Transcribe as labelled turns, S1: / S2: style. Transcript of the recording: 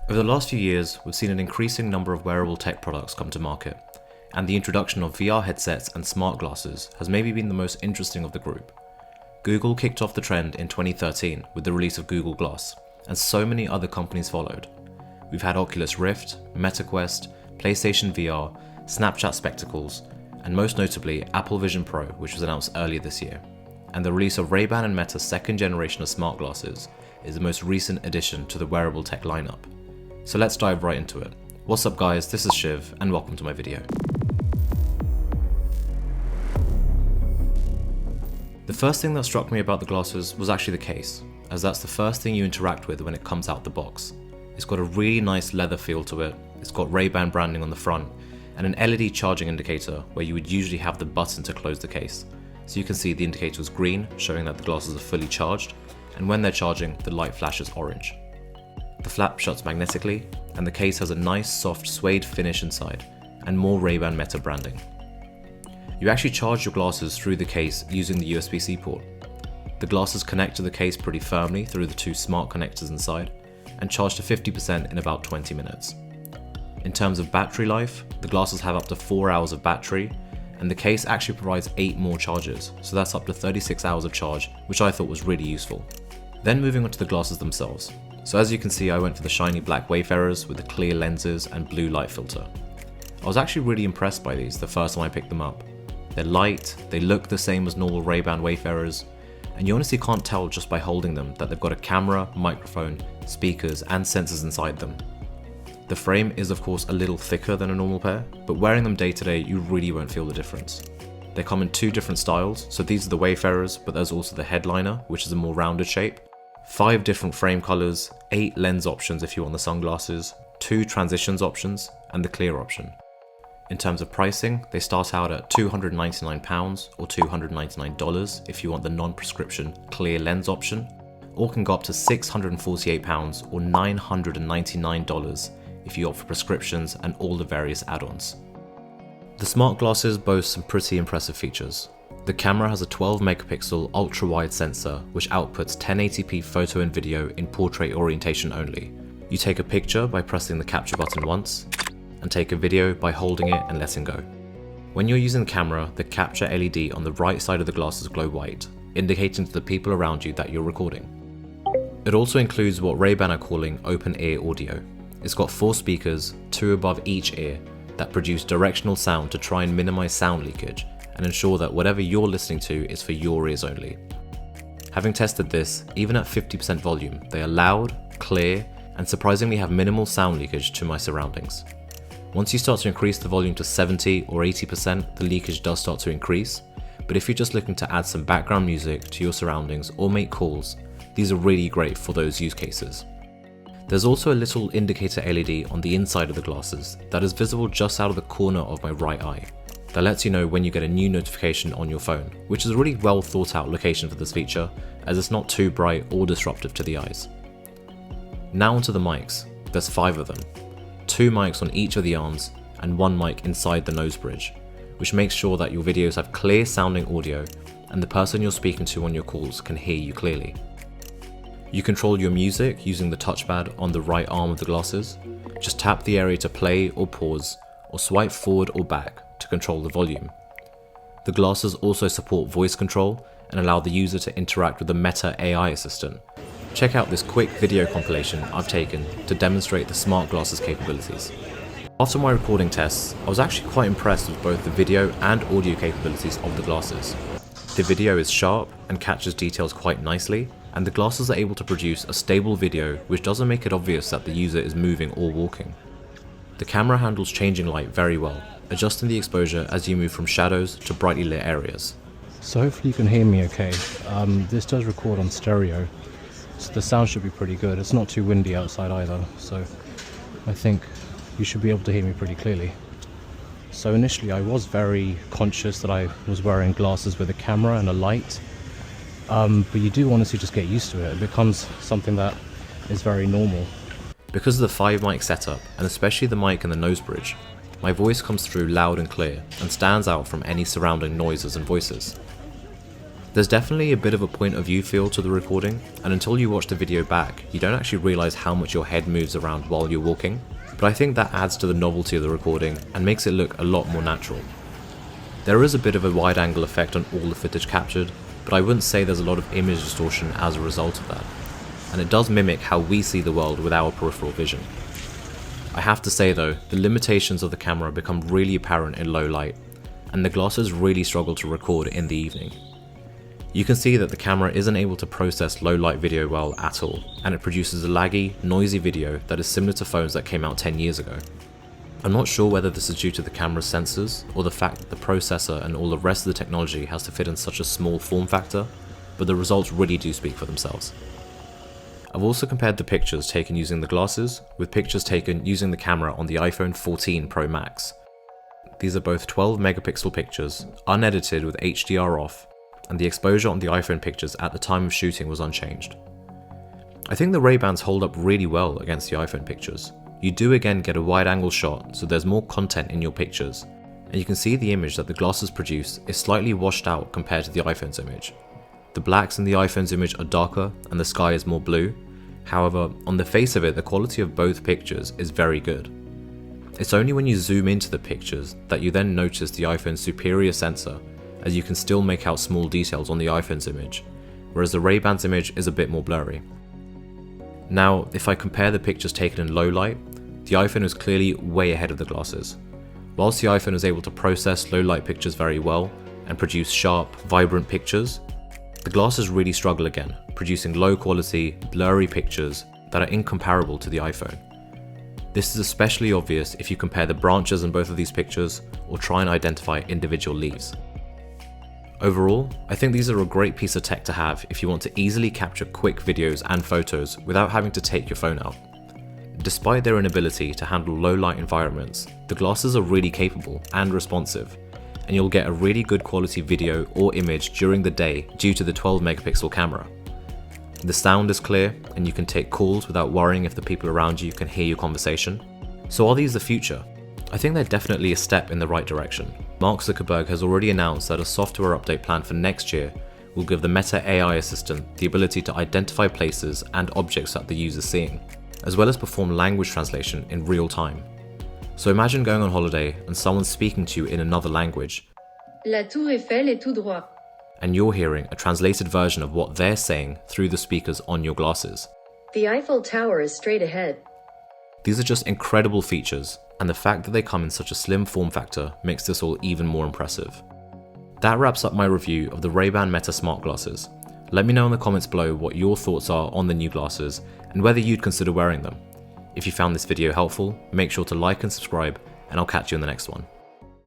S1: Over the last few years, we've seen an increasing number of wearable tech products come to market, and the introduction of VR headsets and smart glasses has maybe been the most interesting of the group. Google kicked off the trend in 2013 with the release of Google Glass, and so many other companies followed. We've had Oculus Rift, Meta Quest, PlayStation VR, Snapchat Spectacles, and most notably Apple Vision Pro, which was announced earlier this year. And the release of Ray-Ban and Meta's second generation of smart glasses is the most recent addition to the wearable tech lineup. So let's dive right into it. What's up guys, this is Shiv and welcome to my video. The first thing that struck me about the glasses was actually the case, as that's the first thing you interact with when it comes out the box. It's got a really nice leather feel to it, it's got Ray-Ban branding on the front, and an LED charging indicator where you would usually have the button to close the case. So you can see the indicator is green, showing that the glasses are fully charged, and when they're charging, the light flashes orange. The flap shuts magnetically, and the case has a nice soft suede finish inside, and more Ray-Ban Meta branding. You actually charge your glasses through the case using the USB-C port. The glasses connect to the case pretty firmly through the two smart connectors inside, and charge to 50% in about 20 minutes. In terms of battery life, the glasses have up to 4 hours of battery, and the case actually provides 8 more charges, so that's up to 36 hours of charge, which I thought was really useful. Then moving on to the glasses themselves. So as you can see, I went for the shiny black Wayfarers with the clear lenses and blue light filter. I was actually really impressed by these the first time I picked them up. They're light, they look the same as normal Ray-Ban Wayfarers, and you honestly can't tell just by holding them that they've got a camera, microphone, speakers and sensors inside them. The frame is of course a little thicker than a normal pair, but wearing them day to day you really won't feel the difference. They come in 2 different styles, so these are the Wayfarers, but there's also the headliner, which is a more rounded shape. 5 different frame colors, 8 lens options if you want the sunglasses, 2 transitions options, and the clear option. In terms of pricing, they start out at £299 or $299 if you want the non-prescription clear lens option, or can go up to £648 or $999 if you opt for prescriptions and all the various add-ons. The smart glasses boast some pretty impressive features. The camera has a 12 megapixel ultra-wide sensor which outputs 1080p photo and video in portrait orientation only. You take a picture by pressing the capture button once, and take a video by holding it and letting go. When you're using the camera, the capture LED on the right side of the glasses glow white, indicating to the people around you that you're recording. It also includes what Ray-Ban are calling open ear audio. It's got 4 speakers, 2 above each ear, that produce directional sound to try and minimize sound leakage and ensure that whatever you're listening to is for your ears only. Having tested this, even at 50% volume, they are loud, clear, and surprisingly have minimal sound leakage to my surroundings. Once you start to increase the volume to 70 or 80%, the leakage does start to increase, but if you're just looking to add some background music to your surroundings or make calls, these are really great for those use cases. There's also a little indicator LED on the inside of the glasses that is visible just out of the corner of my right eye. That lets you know when you get a new notification on your phone, which is a really well thought out location for this feature, as it's not too bright or disruptive to the eyes. Now onto the mics. There's 5 of them. 2 mics on each of the arms and 1 mic inside the nose bridge, which makes sure that your videos have clear sounding audio and the person you're speaking to on your calls can hear you clearly. You control your music using the touchpad on the right arm of the glasses. Just tap the area to play or pause, or swipe forward or back to control the volume. The glasses also support voice control and allow the user to interact with the Meta AI assistant. Check out this quick video compilation I've taken to demonstrate the smart glasses capabilities. After my recording tests, I was actually quite impressed with both the video and audio capabilities of the glasses. The video is sharp and catches details quite nicely, and the glasses are able to produce a stable video which doesn't make it obvious that the user is moving or walking. The camera handles changing light very well, adjusting the exposure as you move from shadows to brightly lit areas.
S2: So hopefully you can hear me okay. This does record on stereo, so the sound should be pretty good. It's not too windy outside either, so I think you should be able to hear me pretty clearly. So initially I was very conscious that I was wearing glasses with a camera and a light, but you do honestly just get used to it. It becomes something that is very normal.
S1: Because of the 5 mic setup, and especially the mic and the nose bridge, my voice comes through loud and clear and stands out from any surrounding noises and voices. There's definitely a bit of a point of view feel to the recording, and until you watch the video back, you don't actually realise how much your head moves around while you're walking, but I think that adds to the novelty of the recording and makes it look a lot more natural. There is a bit of a wide angle effect on all the footage captured, but I wouldn't say there's a lot of image distortion as a result of that, and it does mimic how we see the world with our peripheral vision. I have to say though, the limitations of the camera become really apparent in low light, and the glasses really struggle to record in the evening. You can see that the camera isn't able to process low light video well at all, and it produces a laggy, noisy video that is similar to phones that came out 10 years ago. I'm not sure whether this is due to the camera's sensors, or the fact that the processor and all the rest of the technology has to fit in such a small form factor, but the results really do speak for themselves. I've also compared the pictures taken using the glasses with pictures taken using the camera on the iPhone 14 Pro Max. These are both 12 megapixel pictures, unedited with HDR off, and the exposure on the iPhone pictures at the time of shooting was unchanged. I think the Ray-Bans hold up really well against the iPhone pictures. You do again get a wide angle shot, so there's more content in your pictures, and you can see the image that the glasses produce is slightly washed out compared to the iPhone's image. The blacks in the iPhone's image are darker and the sky is more blue. However, on the face of it, the quality of both pictures is very good. It's only when you zoom into the pictures that you then notice the iPhone's superior sensor, as you can still make out small details on the iPhone's image, whereas the Ray-Ban's image is a bit more blurry. Now, if I compare the pictures taken in low light, the iPhone is clearly way ahead of the glasses. Whilst the iPhone is able to process low light pictures very well and produce sharp, vibrant pictures, the glasses really struggle again, producing low quality, blurry pictures that are incomparable to the iPhone. This is especially obvious if you compare the branches in both of these pictures or try and identify individual leaves. Overall, I think these are a great piece of tech to have if you want to easily capture quick videos and photos without having to take your phone out. Despite their inability to handle low light environments, the glasses are really capable and responsive, and you'll get a really good quality video or image during the day due to the 12 megapixel camera. The sound is clear and you can take calls without worrying if the people around you can hear your conversation. So are these the future? I think they're definitely a step in the right direction. Mark Zuckerberg has already announced that a software update plan for next year will give the Meta AI assistant the ability to identify places and objects that the user is seeing, as well as perform language translation in real time. So imagine going on holiday and someone speaking to you in another language.
S3: La tour Eiffel est tout droit.
S1: And you're hearing a translated version of what they're saying through the speakers on your glasses.
S3: The Eiffel Tower is straight ahead.
S1: These are just incredible features, and the fact that they come in such a slim form factor makes this all even more impressive. That wraps up my review of the Ray-Ban Meta smart glasses. Let me know in the comments below what your thoughts are on the new glasses and whether you'd consider wearing them. If you found this video helpful, make sure to like and subscribe, and I'll catch you in the next one.